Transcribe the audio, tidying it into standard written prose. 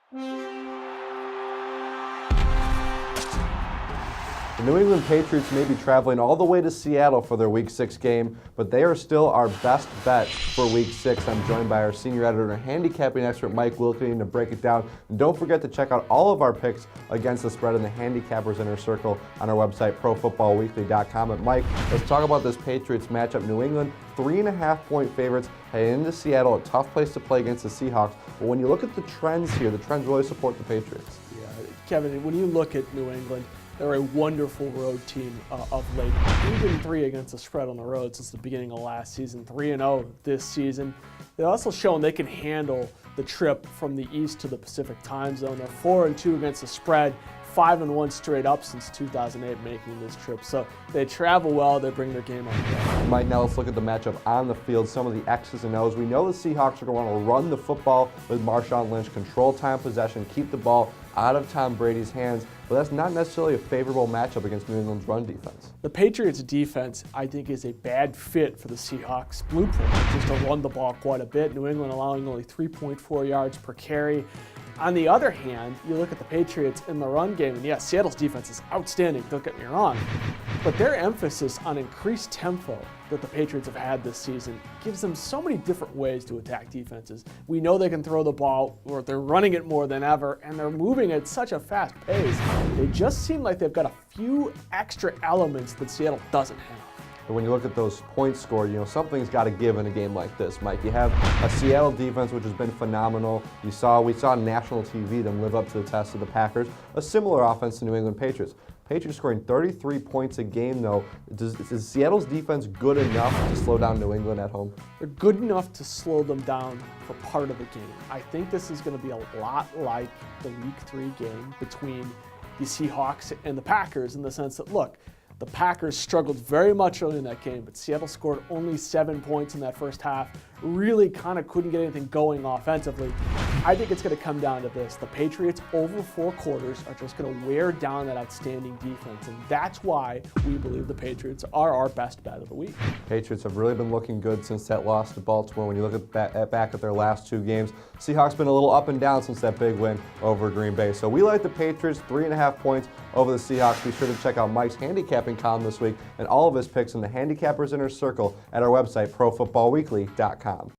The New England Patriots may be traveling all the way to Seattle for their Week 6 game, but they are still our best bet for Week 6. I'm joined by our senior editor and handicapping expert, Mike Wilkening, to break it down. And don't forget to check out all of our picks against the spread in the Handicappers Inner Circle on our website, ProFootballWeekly.com. And Mike, let's talk about this Patriots matchup. New England, 3.5-point favorites heading into Seattle, a tough place to play against the Seahawks. But when you look at the trends here, the trends really support the Patriots. Yeah, Kevin, when you look at New England, they're a wonderful road team of late. 8-3 against the spread on the road since the beginning of last season, 3-0 this season. They've also shown they can handle the trip from the East to the Pacific time zone. They're 4-2 against the spread, 5-1 straight up since 2008 making this trip. So they travel well, they bring their game on. Mike, now let's look at the matchup on the field, some of the X's and O's. We know the Seahawks are going to want to run the football with Marshawn Lynch, control time possession, keep the ball out of Tom Brady's hands, but that's not necessarily a favorable matchup against New England's run defense. The Patriots' defense, I think, is a bad fit for the Seahawks' blueprint, just to run the ball quite a bit. New England allowing only 3.4 yards per carry. On the other hand, you look at the Patriots in the run game, and yes, Seattle's defense is outstanding, don't get me wrong, but their emphasis on increased tempo that the Patriots have had this season gives them so many different ways to attack defenses. We know they can throw the ball, or they're running it more than ever, and they're moving at such a fast pace. They just seem like they've got a few extra elements that Seattle doesn't have. But when you look at those points scored, something's got to give in a game like this, Mike. You have a Seattle defense which has been phenomenal. We saw on national TV them live up to the test of the Packers. A similar offense to New England Patriots. Patriots scoring 33 points a game, though. Is Seattle's defense good enough to slow down New England at home? They're good enough to slow them down for part of the game. I think this is going to be a lot like the Week 3 game between the Seahawks and the Packers, in the sense that, look, the Packers struggled very much early in that game, but Seattle scored only 7 points in that first half. Really kind of couldn't get anything going offensively. I think it's going to come down to this. The Patriots, over 4 quarters, are just going to wear down that outstanding defense, and that's why we believe the Patriots are our best bet of the week. Patriots have really been looking good since that loss to Baltimore. When you look at back at their last 2 games, Seahawks been a little up and down since that big win over Green Bay. So we like the Patriots, 3.5 points over the Seahawks. Be sure to check out Mike's handicapping column this week and all of his picks in the Handicappers Inner Circle at our website, ProFootballWeekly.com.